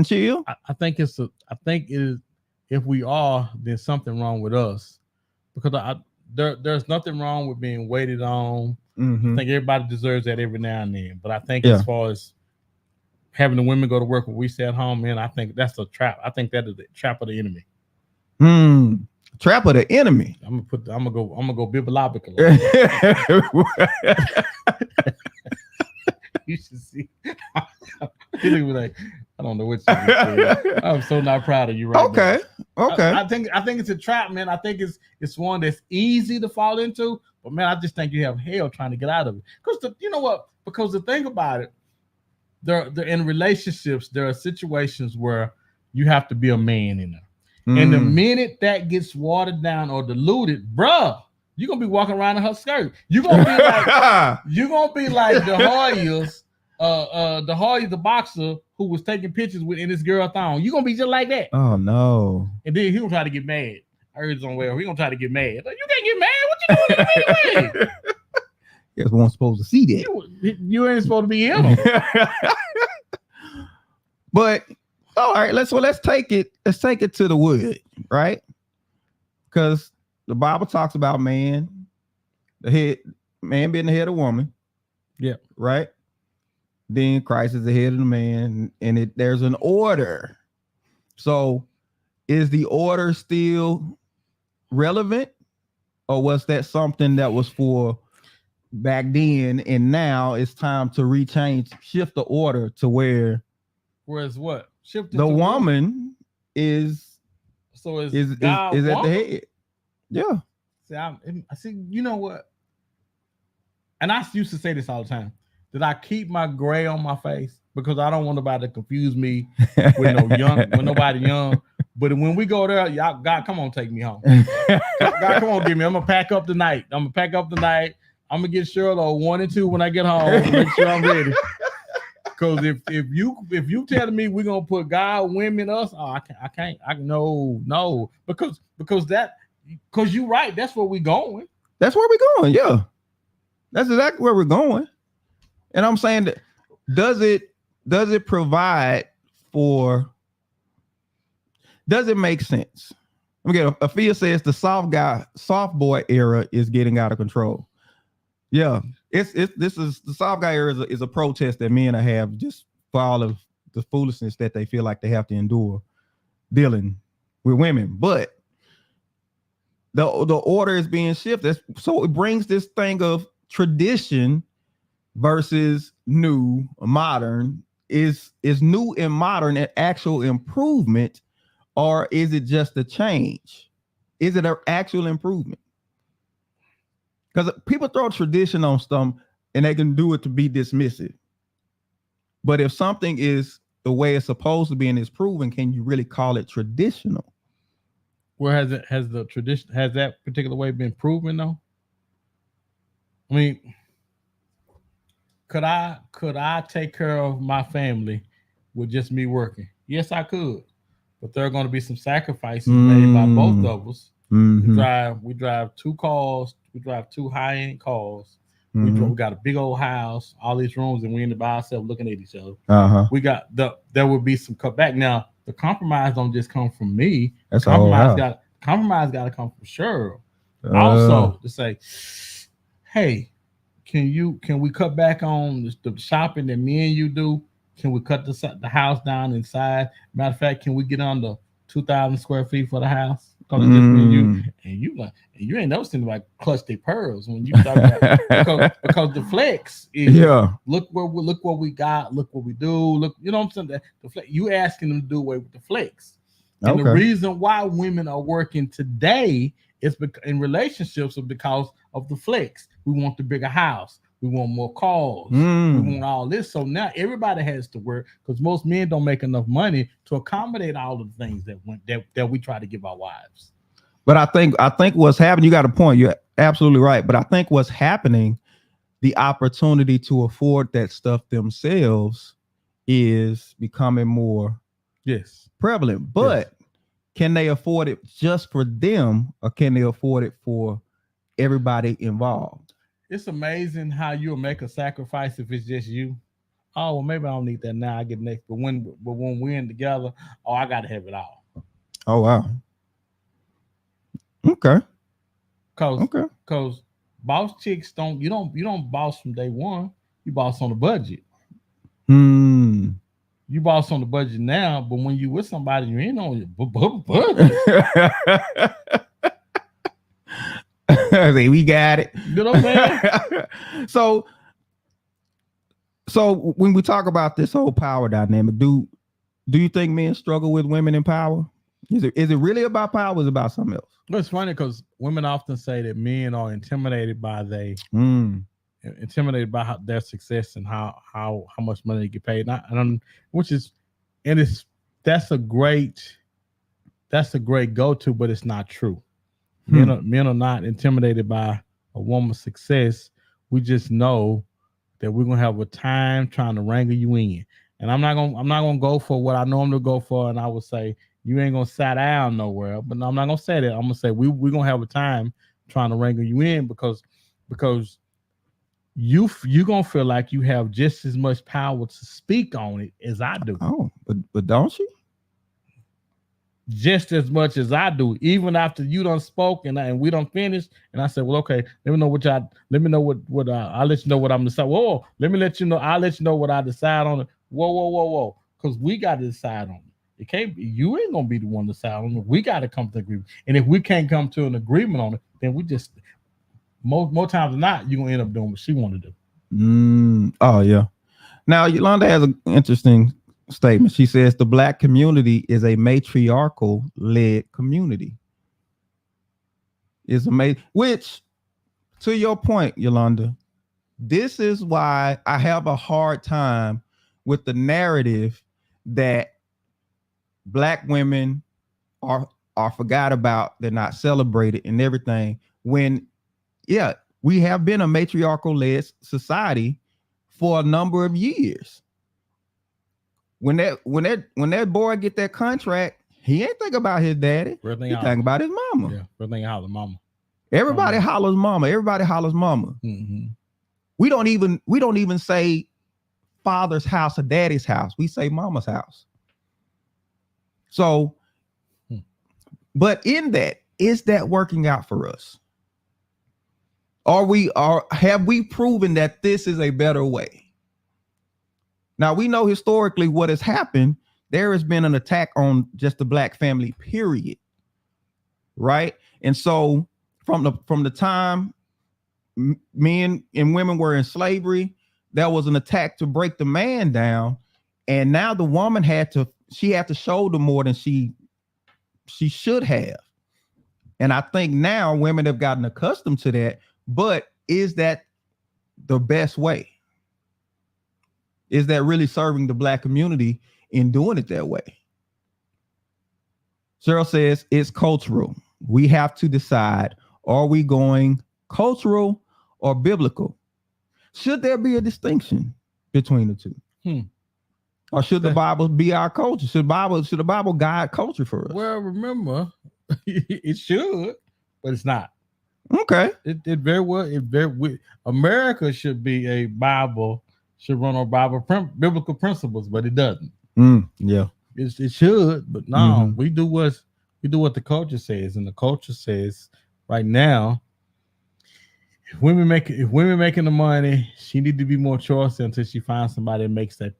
chill? I think it is. If we are, there's something wrong with us, because there's nothing wrong with being waited on. Mm-hmm. I think everybody deserves that every now and then. But I think as far as having the women go to work when we stay at home, man, I think that's a trap. I think that is the trap of the enemy. Trap of the enemy. I'm gonna go biblical. You should see. Like, I don't know what you said. I'm so not proud of you right now. Okay. I think it's a trap, man. I think it's one that's easy to fall into, but man, I just think you have hell trying to get out of it. Because you know what? Because the thing about it, they're in relationships. There are situations where you have to be a man in there, and the minute that gets watered down or diluted, bruh, you're gonna be walking around in her skirt. You're gonna be like the Hoyas, the boxer who was taking pictures with in this girl thong. You're gonna be just like that. Oh no. And then he gonna try to get mad. I heard it's on where he gonna try to get mad. Like, you can't get mad. What you doing anyway? Yes, we weren't supposed to see that. You ain't supposed to be him. But all right, let's take it to the wood, right? Because the Bible talks about man being the head of woman. Yeah. Right. Then Christ is the head of the man, and there's an order. So is the order still relevant, or was that something that was for back then and now it's time to shift the order to whereas what? Shifted the woman is God is at the head. Yeah. See, I see, you know what? And I used to say this all the time. Did I keep my gray on my face? Because I don't want nobody to confuse me with nobody young. But when we go there, y'all, God, come on, take me home. God, come on, get me. I'm gonna pack up tonight. I'm gonna get Cheryl 1 and 2 when I get home. Make sure I'm ready. Because if you telling me we're gonna put God, women, us, I can't. No. Because you're right. That's where we're going. That's where we're going. Yeah, that's exactly where we're going. And I'm saying that does it provide for? Does it make sense? Let me get Afia says the soft boy era is getting out of control. Yeah, this is the soft guy era is a protest that men have just for all of the foolishness that they feel like they have to endure dealing with women. But the order is being shifted, so it brings this thing of tradition versus new, modern. Is new and modern an actual improvement, or is it just a change? Is it an actual improvement? Because people throw tradition on stuff and they can do it to be dismissive. But if something is the way it's supposed to be and it's proven, can you really call it traditional? Where has that particular way been proven though? I mean, could I take care of my family with just me working? Yes, I could. But there are going to be some sacrifices made by both of us. Mm-hmm. We drive 2 cars. We drive 2 high-end cars. Mm-hmm. We got a big old house, all these rooms, and we in the by ourselves looking at each other. Uh-huh. There will be some cutback. Now, the compromise don't just come from me. That's compromise got to come from Cheryl. Also, to say, hey, can we cut back on the shopping that me and you do? Can we cut the house down inside? Matter of fact, can we get under 2,000 square feet for the house? Because it's just me and you ain't noticing like clutch their pearls when you talk about because the flex is look what we got, look what we do, look, you know what I'm saying? The flex, you asking them to do away with the flex. And the reason why women are working today is in relationships because of the flex. We want the bigger house. We want more calls. We want all this. So now everybody has to work because most men don't make enough money to accommodate all of the things that we try to give our wives. But I think what's happening, you got a point. You're absolutely right. But I think what's happening, the opportunity to afford that stuff themselves is becoming more prevalent. But can they afford it just for them, or can they afford it for everybody involved? It's amazing how you'll make a sacrifice if it's just you. Oh, well, maybe I don't need that now. I get next. But when we're in together, I got to have it all. Oh, wow. Okay. Because boss chicks you don't boss from day one. You boss on the budget. You boss on the budget now, but when you with somebody, you ain't on your budget. We got it. You know what I'm saying? So when we talk about this whole power dynamic, do you think men struggle with women in power? Is it really about power or is it about something else? Well, it's funny because women often say that men are intimidated by their success and how much money they get paid. Which is, and that's a great go-to, but it's not true. Men are not intimidated by a woman's success. We just know that we're gonna have a time trying to wrangle you in. And I'm not gonna go for what I normally go for, and I would say you ain't gonna sit down nowhere. But no, I'm not gonna say that. I'm gonna say we're gonna have a time trying to wrangle you in because you gonna feel like you have just as much power to speak on it as I do. Oh, but don't you? Just as much as I do, even after you done spoke and we done finished, and I said, well, okay, let me know what I'll let you know what I'm deciding. Whoa, let me let you know, I'll let you know what I decide on it. Whoa, because we got to decide on it. It can't be, you ain't gonna be the one to decide on it. We got to come to an agreement, and if we can't come to an agreement on it, then we just more times than not, you're gonna end up doing what she want to do. Oh yeah. Now Yolanda has an interesting statement. She says the Black community is a matriarchal led community. Which, to your point, Yolanda, this is why I have a hard time with the narrative that Black women are forgot about, they're not celebrated and everything, when we have been a matriarchal led society for a number of years. When that boy get that contract, he ain't think about his daddy. He think about his mama. Yeah, everything holler mama. Everybody hollers mama. Everybody hollers mama. Mm-hmm. We don't even say father's house or daddy's house. We say mama's house. So, but in that, is that working out for us? Have we proven that this is a better way? Now, we know historically what has happened. There has been an attack on just the Black family, period. Right? And so from the time men and women were in slavery, there was an attack to break the man down. And now the woman had to shoulder more than she should have. And I think now women have gotten accustomed to that. But is that the best way? Is that really serving the Black community in doing it that way? Cheryl says it's cultural. We have to decide, are we going cultural or biblical? Should there be a distinction between the two? Or should the Bible be our culture? Should the Bible guide culture for us? Well, remember, it should, but it's not. Okay. It very well. America should be a Bible. Should run on biblical principles, but it doesn't. Yeah, it should, but no, we do what the culture says, and the culture says right now, if women making the money, she need to be more choice until she finds somebody that makes that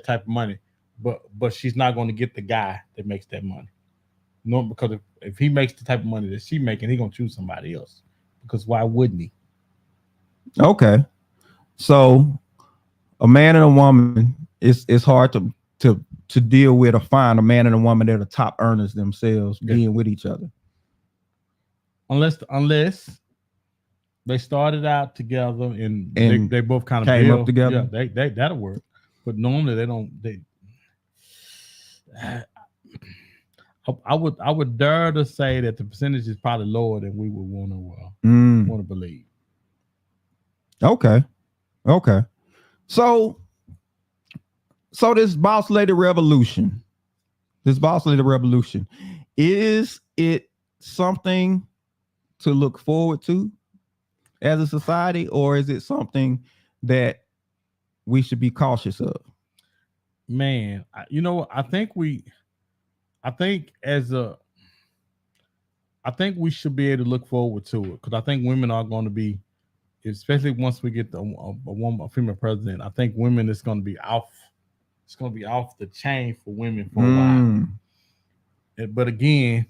type of money. But she's not going to get the guy that makes that money. No, because if he makes the type of money that she's making, he's gonna choose somebody else. Because why wouldn't he? Okay, so a man and a woman, it's hard to deal with or find a man and a woman that are top earners themselves being with each other. Unless they started out together and they both kind of came up together. Yeah, they that'll work. But normally they don't. I would dare to say that the percentage is probably lower than we would want to believe. Okay. So this boss lady revolution, is it something to look forward to as a society, or is it something that we should be cautious of? Man, I think we should be able to look forward to it, because I think women are going to be, especially once we get a female president, I think women is going to be off. It's going to be off the chain for women for a while. But again,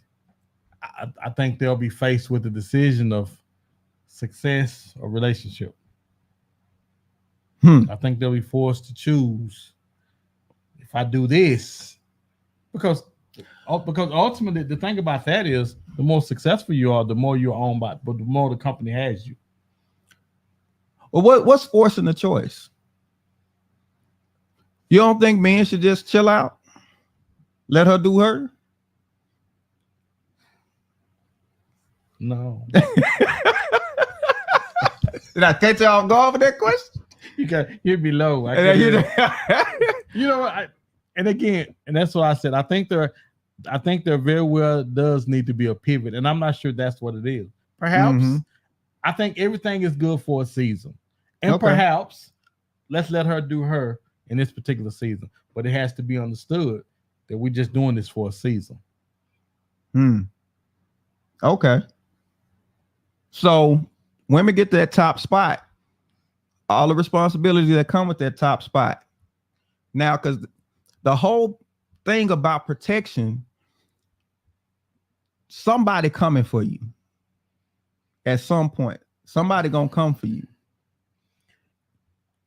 I think they'll be faced with the decision of success or relationship. I think they'll be forced to choose. If I do this, because because ultimately the thing about that is the more successful you are, the more you're owned by, but the more the company has you. Well, what's forcing the choice? You don't think men should just chill out? Let her do her? No. Did I catch y'all go over that question? You'd be low. You know what? And again, and that's what I said. I think there very well does need to be a pivot, and I'm not sure that's what it is. Perhaps I think everything is good for a season, and perhaps let's let her do her in this particular season. But it has to be understood that we're just doing this for a season. Okay. So women get that top spot, all the responsibilities that come with that top spot. Now, because the whole thing about protection, somebody coming for you at some point. Somebody gonna come for you.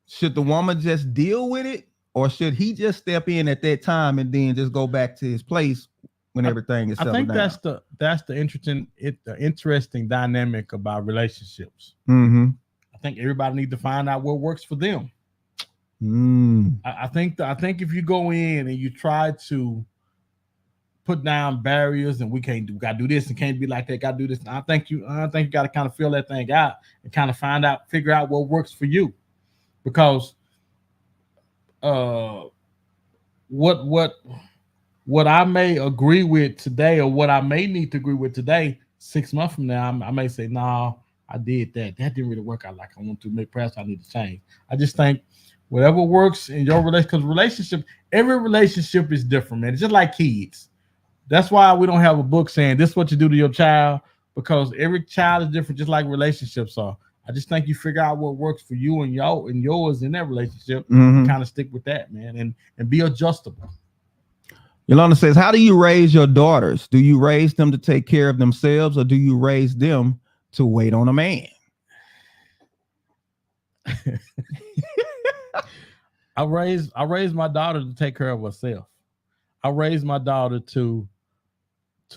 Should the woman just deal with it, or should he just step in at that time and then just go back to his place when everything is settled down? I think that's the interesting dynamic about relationships. I think everybody needs to find out what works for them. I think if you go in and you try to put down barriers and we gotta do this and can't be like that, gotta do this. I think you gotta kind of feel that thing out and kind of figure out what works for you. Because what I may agree with today, or what I may need to agree with today, 6 months from now, I may say, "No, I did that. That didn't really work out like I want to. Maybe perhaps I need to change." I just think whatever works in your relationship, every relationship is different, man. It's just like kids. That's why we don't have a book saying this is what you do to your child, because every child is different, just like relationships are. I just think you figure out what works for you and yours in that relationship, and kind of stick with that, man, and be adjustable. Yolanda says, how do you raise your daughters? Do you raise them to take care of themselves, or do you raise them to wait on a man? I raised my daughter to take care of herself. I raised my daughter to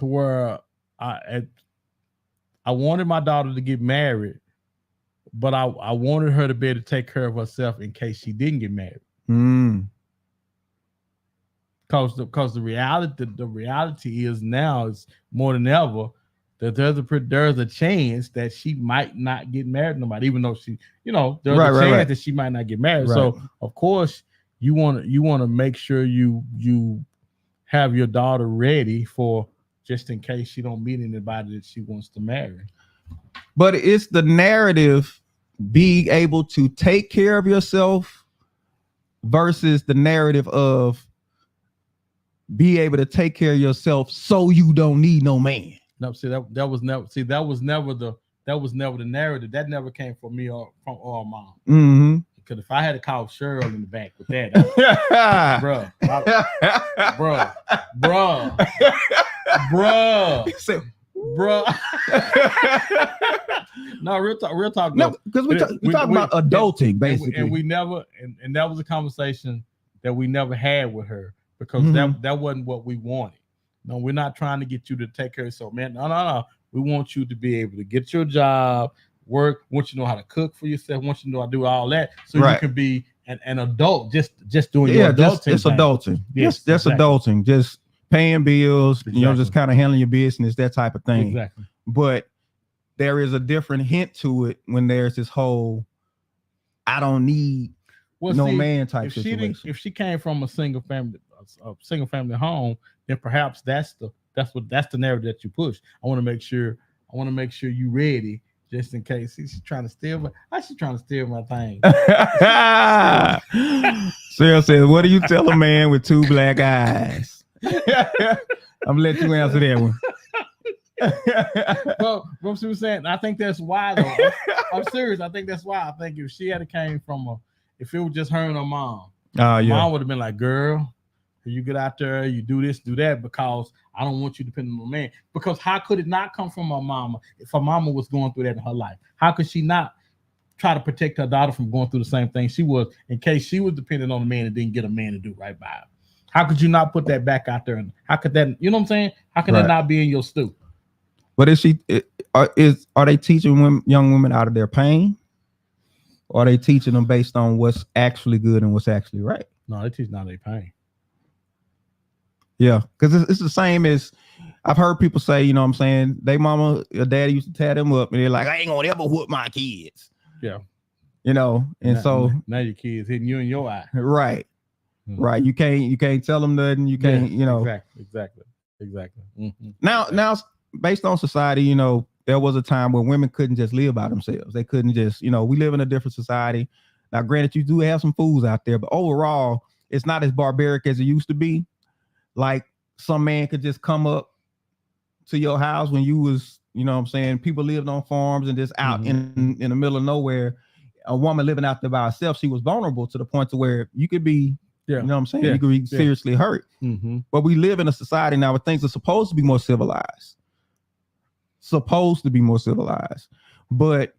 where I wanted my daughter to get married, but I wanted her to be able to take care of herself in case she didn't get married. Because the reality is now is more than ever that there's a chance that she might not get married to nobody, even though there's a chance that she might not get married. Right. So of course you want to make sure you have your daughter ready for just in case she don't meet anybody that she wants to marry. But it's the narrative being able to take care of yourself versus the narrative of be able to take care of yourself so you don't need no man. No, see that was never the narrative. That never came from me or from our mom. Because if I had to call Cheryl in the back with that, bro. No, real talk. No, because we talking about adulting, basically. And we never, and that was a conversation that we never had with her, because that wasn't what we wanted. No, we're not trying to get you to take care of yourself, man. No. We want you to be able to get your job, work. Want you to know how to cook for yourself. Want you to know how to do all that, so you can be an adult, just doing your adulting. It's adulting. Yes, that's exactly. Adulting. Just paying bills. Exactly. Just kind of handling your business, that type of thing. Exactly. But there is a different hint to it when there's this whole I don't need man type situation. If she came from a single family home, then perhaps that's the narrative that you push. I want to make sure you ready just in case she's trying to steal my thing. Sarah says, what do you tell a man with two black eyes? I'm gonna let you answer that one. Well, what she was saying, I think that's why though. I'm serious. I think that's why. I think if she had came from if it was just her and her mom, mom would have been like, girl, you get out there, you do this, do that, because I don't want you depending on a man. Because how could it not come from her mama if her mama was going through that in her life? How could she not try to protect her daughter from going through the same thing she was, in case she was dependent on a man and didn't get a man to do right by her? How could you not put that back out there? And how could that? You know what I'm saying? How can that not be in your stew? But are they teaching young women out of their pain? Or are they teaching them based on what's actually good and what's actually right? No, they teach out of their pain. Yeah, because it's the same as I've heard people say, you know what I'm saying? They mama or daddy used to tear them up and they're like, I ain't gonna ever whoop my kids. Yeah. You know, and now your kids hitting you in your eye. Right. Mm-hmm. Right. You can't tell them nothing. You can't, you know. Exactly. Mm-hmm. Now, based on society, you know, there was a time where women couldn't just live by themselves. They couldn't just, you know, we live in a different society. Now, granted, you do have some fools out there, but overall, it's not as barbaric as it used to be. Like some man could just come up to your house when you was, you know what I'm saying, people lived on farms and just out in the middle of nowhere. A woman living out there by herself, she was vulnerable to the point to where you could be, you know what I'm saying, you could be seriously hurt. Mm-hmm. But we live in a society now where things are supposed to be more civilized. But,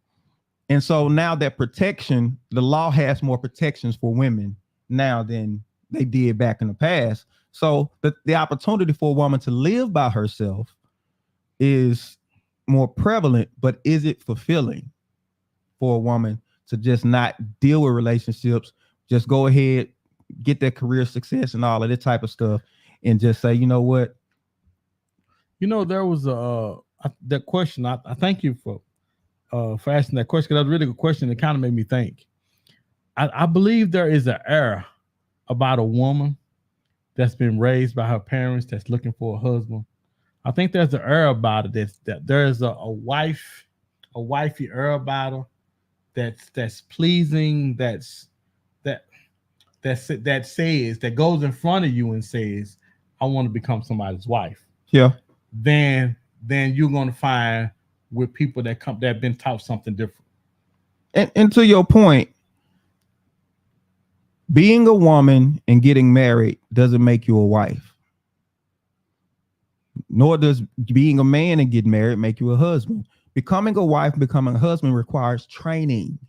and so now that protection, the law has more protections for women now than they did back in the past. So the opportunity for a woman to live by herself is more prevalent, but is it fulfilling for a woman to just not deal with relationships, just go ahead, get that career success and all of that type of stuff, and just say, you know what? You know, there was that question. I thank you for asking that question, because that was a really good question. It kind of made me think. I believe there is an era about a woman that's been raised by her parents that's looking for a husband. I think there's an era about it that there's a wifey era about her that's pleasing, that goes in front of you and says, I want to become somebody's wife. Yeah. Then you're going to find with people that have been taught something different. And to your point, being a woman and getting married doesn't make you a wife. Nor does being a man and getting married make you a husband. Becoming a wife, becoming a husband requires training.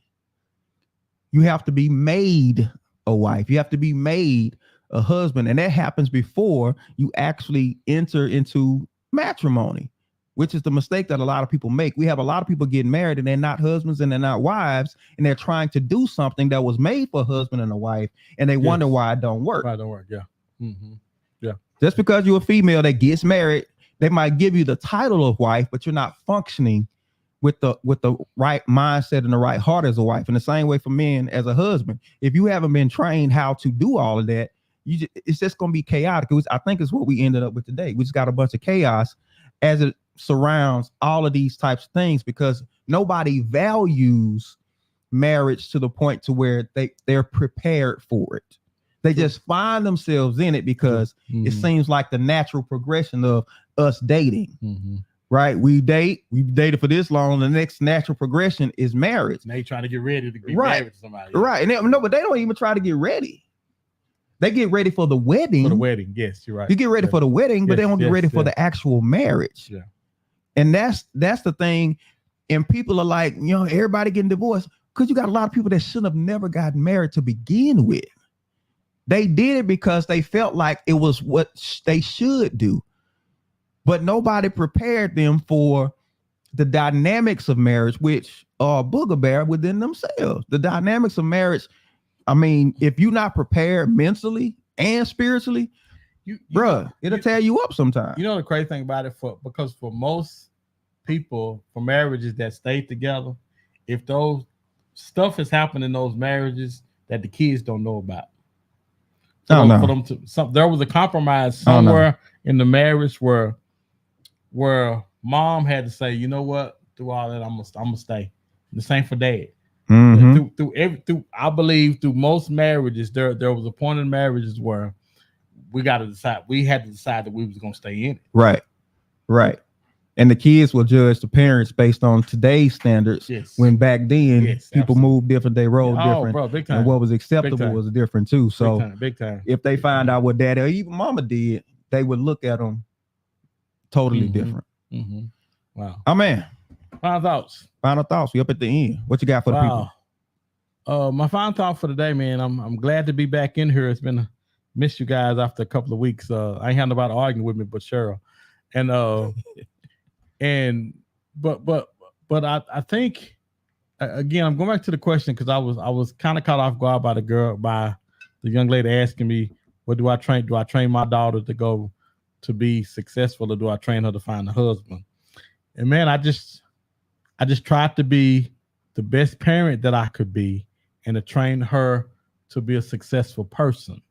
You have to be made a wife. You have to be made a husband. And that happens before you actually enter into matrimony, which is the mistake that a lot of people make. We have a lot of people getting married and they're not husbands and they're not wives, and they're trying to do something that was made for a husband and a wife, and they wonder why it don't work. Why it don't work, yeah. Mm-hmm. Yeah. Just because you're a female that gets married, they might give you the title of wife, but you're not functioning with the right mindset and the right heart as a wife. In the same way for men as a husband, if you haven't been trained how to do all of that, it's just going to be chaotic. I think it's what we ended up with today. We just got a bunch of chaos as it surrounds all of these types of things, because nobody values marriage to the point to where they're prepared for it. They just find themselves in it because it seems like the natural progression of us dating. Mm-hmm. Right? We've dated for this long. The next natural progression is marriage. Now you're trying to get ready to be married to somebody. Right. And but they don't even try to get ready. They get ready for the wedding. For the wedding, yes, you're right. You get ready for the wedding, but they don't get ready for the actual marriage. Yeah. And that's the thing. And people are like, you know, everybody getting divorced because you got a lot of people that should have never gotten married to begin with. They did it because they felt like it was what they should do. But nobody prepared them for the dynamics of marriage, which are booger within themselves. The dynamics of marriage. I mean, if you're not prepared mentally and spiritually, it'll tear you up sometimes. You know the crazy thing about it, because for most people, for marriages that stay together, if those stuff has happened in those marriages that the kids don't know about, for them there was a compromise somewhere in the marriage where mom had to say, you know what, through all that, I'm gonna stay. The same for dad. Mm-hmm. I believe through most marriages, there was a point in marriages where we had to decide that we was gonna stay in it. Right. And the kids will judge the parents based on today's standards. Yes. When back then people moved different, they rolled different, bro, big time. And what was acceptable was different too. So big time. If they find out what daddy or even mama did, they would look at them totally different. Mm-hmm. Wow. Oh man. Final thoughts. We up at the end. What you got for the people? My final thought for today, man. I'm glad to be back in here. It's been Missed you guys after a couple of weeks. I ain't had nobody arguing with me but Cheryl. And but I think again, I'm going back to the question because I was kind of caught off guard by the young lady asking me, what do I train? Do I train my daughter to go to be successful, or do I train her to find a husband? And man, I just tried to be the best parent that I could be and to train her to be a successful person.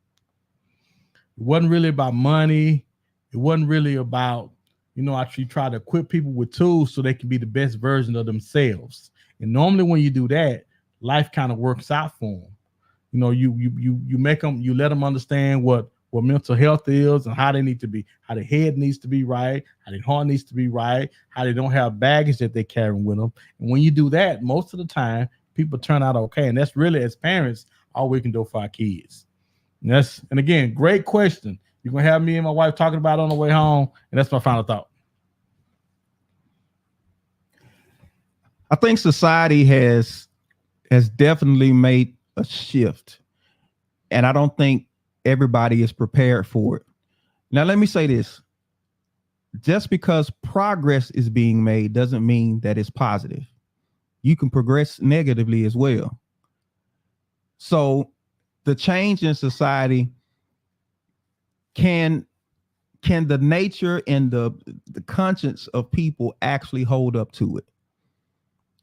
It wasn't really about money. It wasn't really about, I try to equip people with tools so they can be the best version of themselves. And normally when you do that, life kind of works out for them. You make them, you let them understand what mental health is and how they need to be, how their head needs to be right, how their heart needs to be right, how they don't have baggage that they're carrying with them. And when you do that, most of the time, people turn out okay. And that's really, as parents, all we can do for our kids. And again, great question. You're going to have me and my wife talking about it on the way home. And that's my final thought. I think society has definitely made a shift. And I don't think everybody is prepared for it. Now, let me say this. Just because progress is being made doesn't mean that it's positive. You can progress negatively as well. So the change in society, can the nature and the conscience of people actually hold up to it?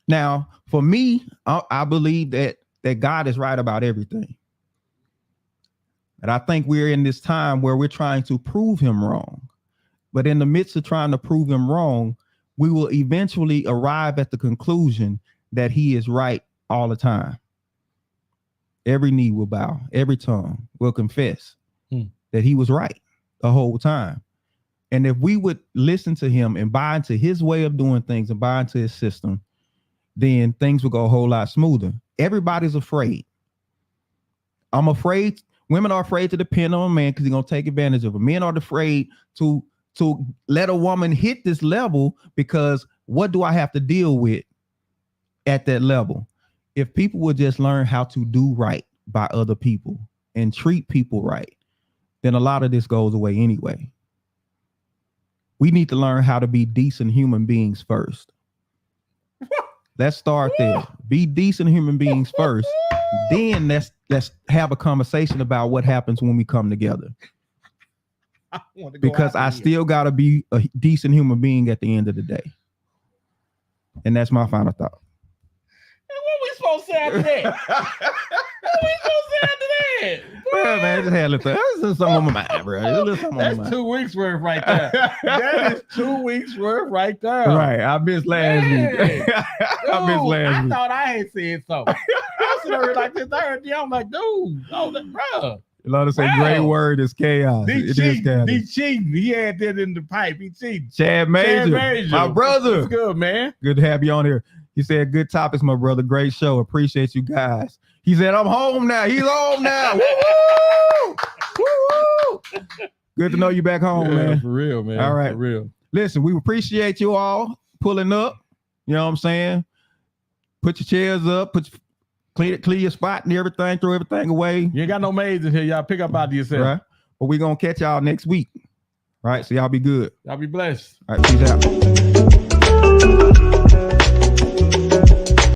Now, for me, I believe that God is right about everything. And I think we're in this time where we're trying to prove him wrong. But in the midst of trying to prove him wrong, we will eventually arrive at the conclusion that he is right all the time. Every knee will bow, every tongue will confess that he was right the whole time. And if we would listen to him and buy into his way of doing things and buy into his system, then things will go a whole lot smoother. Everybody's afraid. I'm afraid. Women are afraid to depend on a man because he's going to take advantage of her. Men are afraid to let a woman hit this level because what do I have to deal with at that level? If people would just learn how to do right by other people and treat people right, then a lot of this goes away anyway. We need to learn how to be decent human beings first. Let's start there. Be decent human beings first. Then let's have a conversation about what happens when we come together. Because I still got to be a decent human being at the end of the day. And that's my final thought. And what we supposed to say after that? What we supposed to say after that? Well, man, I just had a little something on my mind, bro. That's 2 weeks worth right there. That is 2 weeks worth right there. Right. I missed last week. I thought I had said something. I was sitting like this. I heard you. I'm like, dude, bro. A lot of say great word is chaos. He cheating. He had that in the pipe. He cheating. Chad Major, my brother. It's good, man. Good to have you on here. He said, good topics, my brother. Great show. Appreciate you guys. He said, I'm home now. He's home now. Woo-hoo! Woo-hoo! Good to know you back home, man. For real, man. All right. For real. Listen, we appreciate you all pulling up. You know what I'm saying? Put your chairs up. Clear your spot and everything. Throw everything away. You ain't got no maids in here. Y'all pick up out of yourself. Right. But we're going to catch y'all next week. Right. So y'all be good. Y'all be blessed. All right. Peace out.